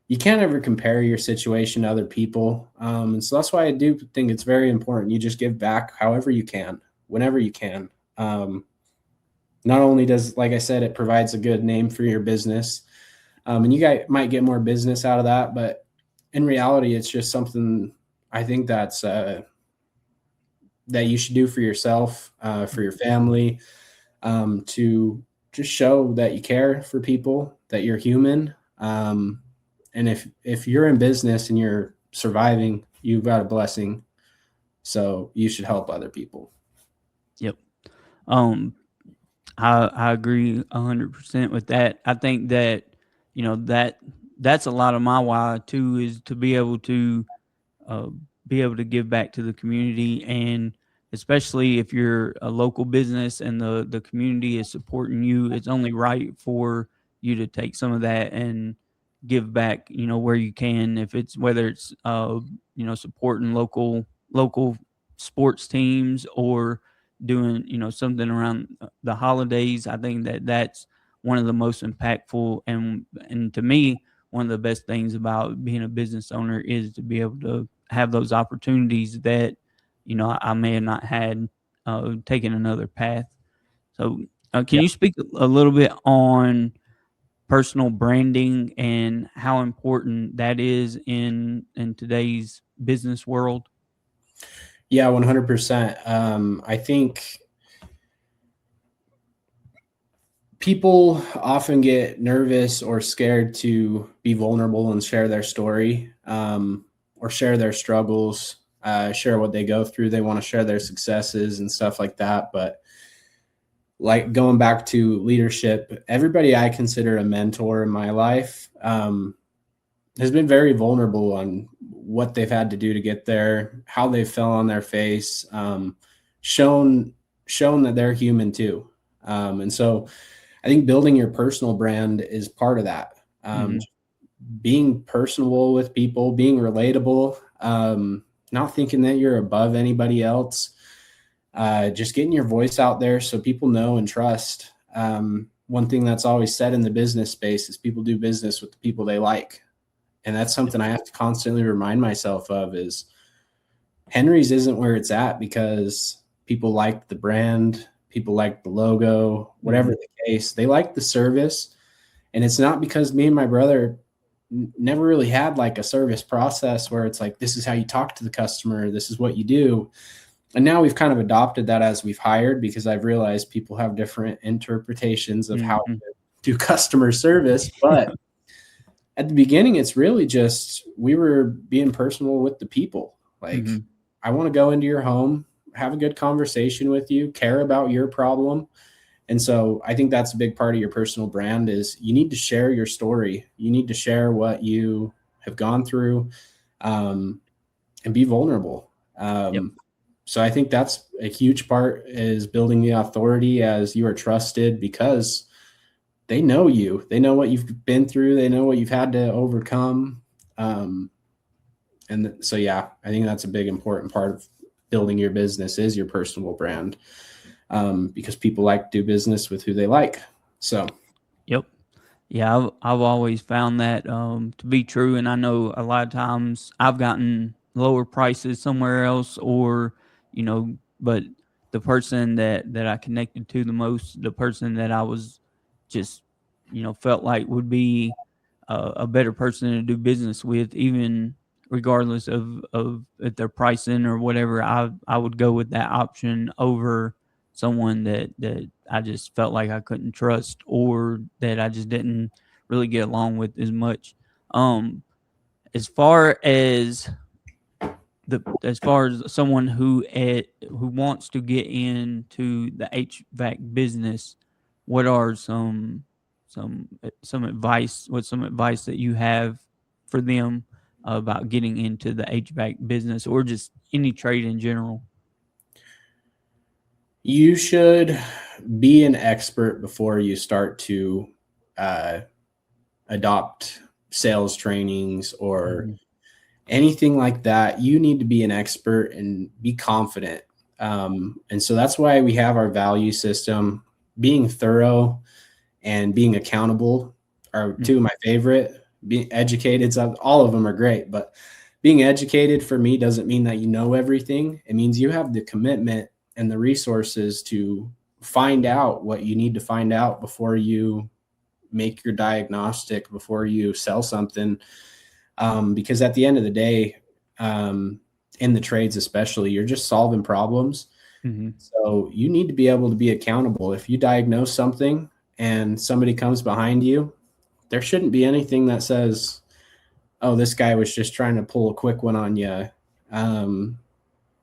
you can't ever compare your situation to other people. And so that's why I do think it's very important. You just give back however you can, whenever you can. Not only does, like I said, it provides a good name for your business, and you guys might get more business out of that, but in reality, it's just something I think that you should do for yourself, for your family, to just show that you care for people, that you're human. And if you're in business and you're surviving, you've got a blessing. So you should help other people. Yep. Um, I agree 100% with that. I think that that's a lot of my why too, is to uh, be able to give back to the community, and especially if you're a local business and the community is supporting you, it's only right for you to take some of that and give back, where you can, if it's whether it's supporting local sports teams, or doing something around the holidays. I think that that's one of the most impactful, and to me, one of the best things about being a business owner is to be able to have those opportunities that I may have not had, taken another path. So, can Yeah. you speak a little bit on personal branding and how important that is in today's business world? Yeah, 100%. I think people often get nervous or scared to be vulnerable and share their story, or share their struggles, share what they go through. They want to share their successes and stuff like that. But like going back to leadership, everybody I consider a mentor in my life, has been very vulnerable on what they've had to do to get there, how they fell on their face, shown shown that they're human too. And so I think building your personal brand is part of that. Hmm. Being personable with people, being relatable, not thinking that you're above anybody else, just getting your voice out there so people know and trust. One thing that's always said in the business space is people do business with the people they like. And that's something I have to constantly remind myself of is Henry's isn't where it's at because people like the brand, people like the logo, whatever Hmm. the case. They like the service. And it's not because me and my brother never really had like a service process where it's like, this is how you talk to the customer, this is what you do. And now we've kind of adopted that as we've hired because I've realized people have different interpretations of how Hmm. to do customer service. But at the beginning, it's really just we were being personal with the people. Like, Hmm. I want to go into your home, have a good conversation with you, care about your problem. And so I think that's a big part of your personal brand is you need to share your story. You need to share what you have gone through, and be vulnerable. Yep. So I think that's a huge part is building the authority as you are trusted because they know you. They know what you've been through. They know what you've had to overcome. Um, and so, yeah, I think that's a big important part of building your business is your personal brand, because people like to do business with who they like. So, Yep. Yeah, I've always found that to be true, and I know a lot of times I've gotten lower prices somewhere else, or but the person that I connected to the most, the person that I was just felt like would be a better person to do business with, even regardless of if they're pricing or whatever, I would go with that option over someone that I just felt like I couldn't trust, or that I just didn't really get along with as much. Um, as far as as far as someone who wants to get into the HVAC business, what are some advice? What's some advice that you have for them about getting into the HVAC business, or just any trade in general? You should be an expert before you start to uh, adopt sales trainings or Mhm. anything like that. You need to be an expert and be confident. And so that's why we have our value system. Being thorough and being accountable are two of my favorite. Being educated, so all of them are great, but being educated for me doesn't mean that you know everything. It means you have the commitment and the resources to find out what you need to find out before you make your diagnostic, before you sell something. Because at the end of the day, in the trades especially, you're just solving problems. Mhm. So you need to be able to be accountable. If you diagnose something and somebody comes behind you, there shouldn't be anything that says, "Oh, this guy was just trying to pull a quick one on you." Um,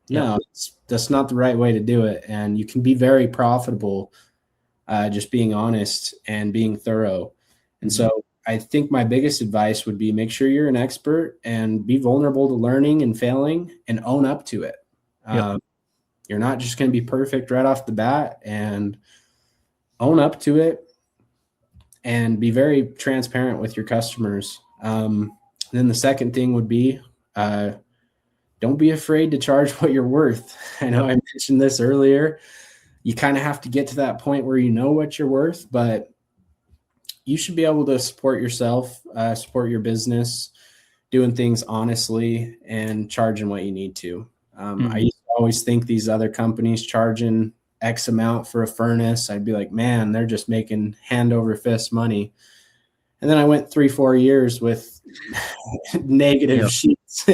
Yep. no, that's not the right way to do it. And you can be very profitable just being honest and being thorough. And Mhm. so I think my biggest advice would be make sure you're an expert and be vulnerable to learning and failing and own up to it. Yep. Um, you're not just going to be perfect right off the bat, and own up to it and be very transparent with your customers. Then the second thing would be uh, don't be afraid to charge what you're worth. I know I mentioned this earlier. You kind of have to get to that point where you know what you're worth, but you should be able to support yourself, support your business, doing things honestly and charging what you need to. I Mhm. used to always think these other companies charging X amount for a furnace, I'd be like, man, they're just making hand over fist money. And then I went 3-4 years with negative Yep. sheets,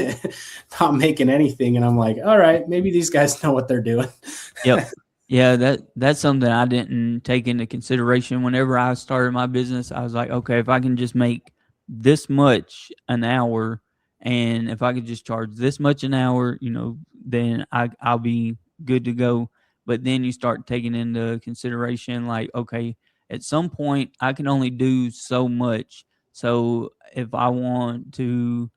not making anything. And I'm like, all right, maybe these guys know what they're doing. Yep. Yeah, that's something I didn't take into consideration whenever I started my business. I was like, okay, if I can just make this much an hour, and if I could just charge this much an hour, then I'll be good to go. But then you start taking into consideration, like, okay, at some point I can only do so much. So if I want to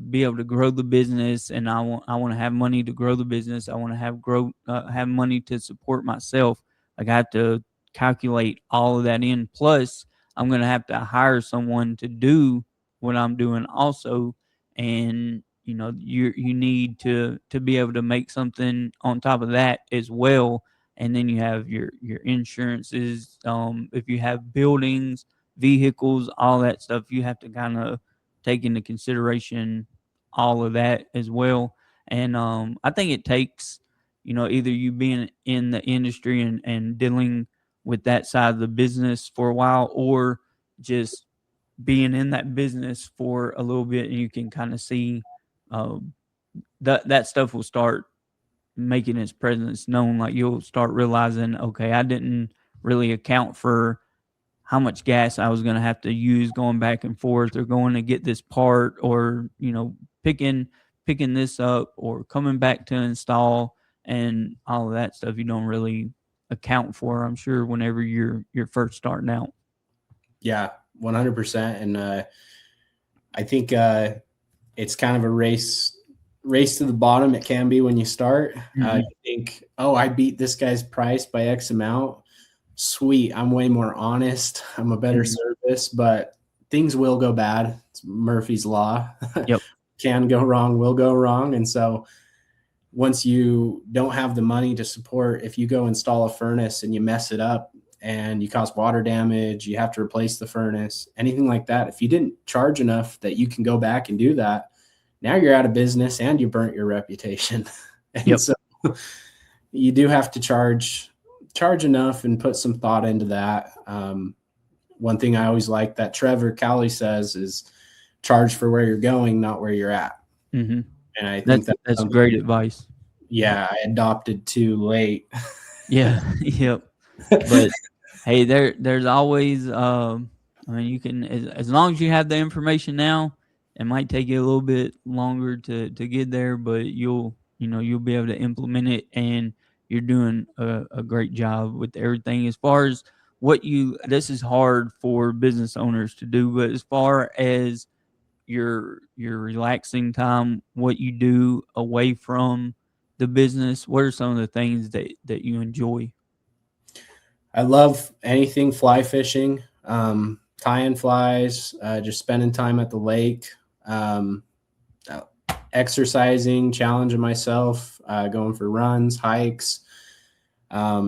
be able to grow the business, and I want to have money to grow the business. I want to have money to support myself. Like, I have to calculate all of that in. Plus, I'm going to have to hire someone to do what I'm doing also. And you need to be able to make something on top of that as well. And then you have your insurances. If you have buildings, vehicles, all that stuff, you have to kind of take into consideration all of that as well. And I think it takes, either you being in the industry and dealing with that side of the business for a while, or just being in that business for a little bit, and you can kind of see um, that stuff will start making its presence known. Like, you'll start realizing, okay, I didn't really account for how much gas I was going to have to use going back and forth, or going to get this part, or picking this up, or coming back to install, and all of that stuff you don't really account for, I'm sure, whenever you're first starting out. Yeah, 100%. And I think it's kind of a race to the bottom. It can be when you start. Mm-hmm. You think, oh, I beat this guy's price by X amount. Sweet, I'm way more honest. I'm a better Mm-hmm. service, but things will go bad. It's Murphy's law. Yep. Can go wrong, will go wrong. And so once you don't have the money to support, if you go install a furnace and you mess it up and you cause water damage, you have to replace the furnace, anything like that. If you didn't charge enough that you can go back and do that, now you're out of business and you burnt your reputation. And Yep. so you do have to charge enough and put some thought into that. One thing I always like that Trevor Cowley says is charge for where you're going, not where you're at. Mm-hmm. And I think That's that's that's something, great advice. Yep. yeah, I adopted too late. Yeah, yep. But hey, there's always I mean you can as long as you have the information now, it might take you a little bit longer to get there, but you'll be able to implement it, and you're doing a great job with everything. As far as what you this is hard for business owners to do, but as far as your relaxing time, what you do away from the business, what are some of the things that you enjoy? I love anything fly fishing, tying flies, just spending time at the lake, um, uh, exercising, challenging myself, going for runs, hikes,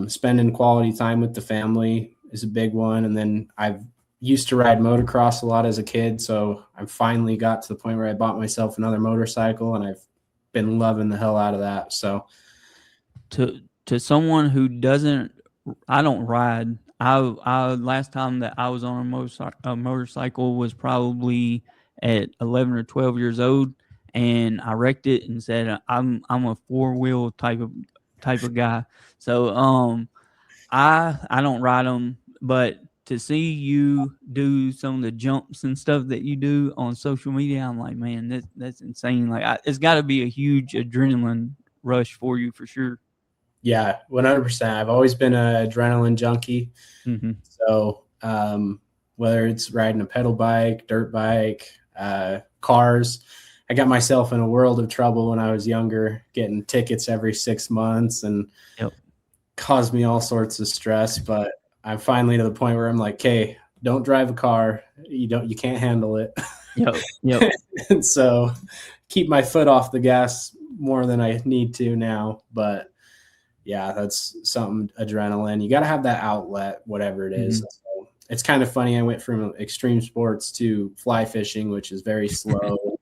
spending quality time with the family is a big one. And then I've used to ride motocross a lot as a kid, so I finally got to the point where I bought myself another motorcycle, and I've been loving the hell out of that. So To someone who doesn't, I don't ride. I last time that I was on a motorcycle was probably at 11 or 12 years old, and I wrecked it and said I'm a four-wheel type of guy. So I don't ride them, but to see you do some of the jumps and stuff that you do on social media, I'm like, man, that's insane. Like, it's got to be a huge adrenaline rush for you for sure. yeah, 100%. I've always been an adrenaline junkie. Hmm. So whether it's riding a pedal bike, dirt bike, cars, I got myself in a world of trouble when I was younger, getting tickets every 6 months and Yep. caused me all sorts of stress. But I'm finally to the point where I'm like, hey, don't drive a car. You can't handle it. Yep. Yep. And so keep my foot off the gas more than I need to now. But yeah, that's something adrenaline. You got to have that outlet, whatever it is. Hmm. So it's kind of funny. I went from extreme sports to fly fishing, which is very slow,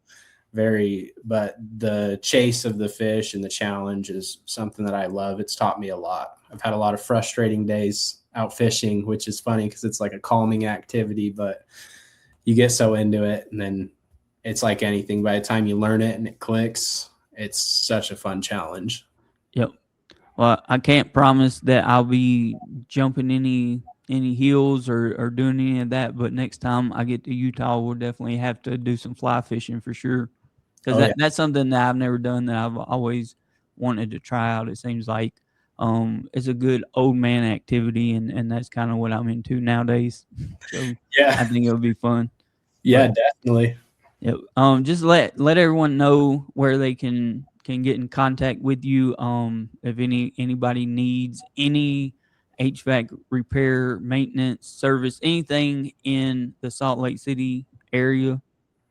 but the chase of the fish and the challenge is something that I love. It's taught me a lot. I've had a lot of frustrating days out fishing, which is funny because it's like a calming activity, but you get so into it. And then it's like anything. By the time you learn it and it clicks, it's such a fun challenge. Yep. Well, I can't promise that I'll be jumping any hills or doing any of that, but next time I get to Utah, we'll definitely have to do some fly fishing for sure. Because Oh, yeah. that's something that I've never done that I've always wanted to try out. It seems like it's a good old man activity, and that's kind of what I'm into nowadays. So I Yeah. think it would be fun. Yeah, But definitely. yeah, just let everyone know where they can get in contact with you. If anybody needs any HVAC repair, maintenance, service, anything in the Salt Lake City area,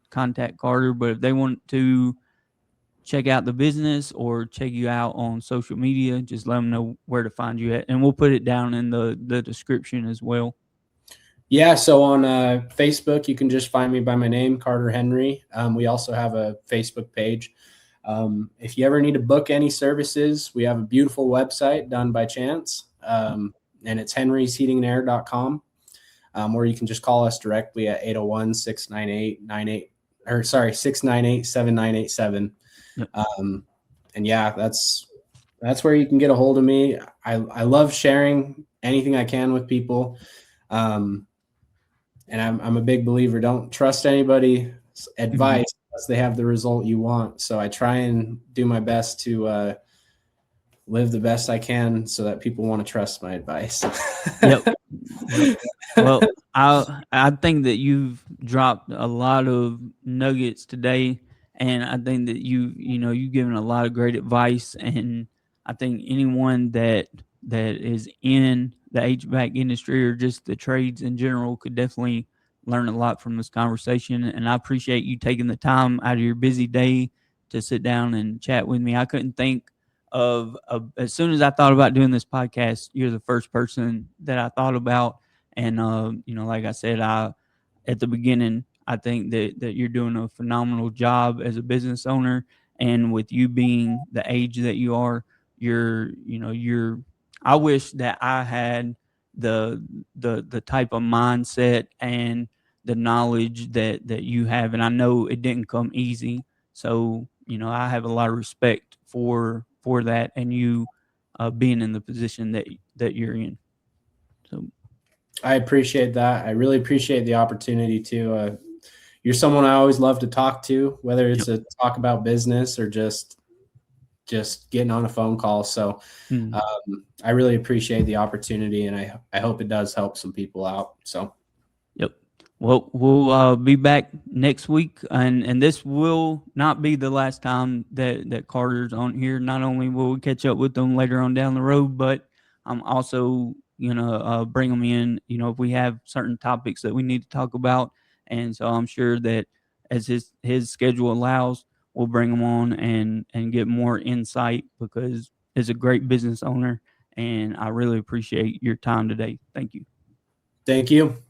contact Carter. But if they want to check out the business or check you out on social media, just let them know where to find you at, and we'll put it down in the description as well. Yeah, so on Facebook, you can just find me by my name, Carter Henrie. We also have a Facebook page. If you ever need to book any services, we have a beautiful website done by chance, and it's henriesheatingandair.com, or you can just call us directly at 801-698-98, or sorry, 698-7987. Yep. And yeah, that's where you can get a hold of me. I love sharing anything I can with people. And I'm a big believer. Don't trust anybody's Mhm. advice unless they have the result you want. So I try and do my best to live the best I can so that people want to trust my advice. Yep. Yep. Well, I think that you've dropped a lot of nuggets today, and I think that you've given a lot of great advice, and I think anyone that is in the HVAC industry or just the trades in general could definitely learn a lot from this conversation. And I appreciate you taking the time out of your busy day to sit down and chat with me. I couldn't think as soon as I thought about doing this podcast, you're the first person that I thought about. And like I said, I at the beginning, I think that you're doing a phenomenal job as a business owner, and with you being the age that you are, you're. I wish that I had the the type of mindset and the knowledge that you have, and I know it didn't come easy. So I have a lot of respect for that, and you being in the position that you're in. So I appreciate that. I really appreciate the opportunity to. You're someone I always love to talk to, whether it's yep. a talk about business or just getting on a phone call. So Mm. I really appreciate the opportunity, and I hope it does help some people out. So Yep. Well, we'll be back next week, and this will not be the last time that Carter's on here. Not only will we catch up with them later on down the road, but I'm also bring them in. If we have certain topics that we need to talk about, and so I'm sure that as his schedule allows, we'll bring him on and get more insight because he's a great business owner, and I really appreciate your time today. Thank you. thank you.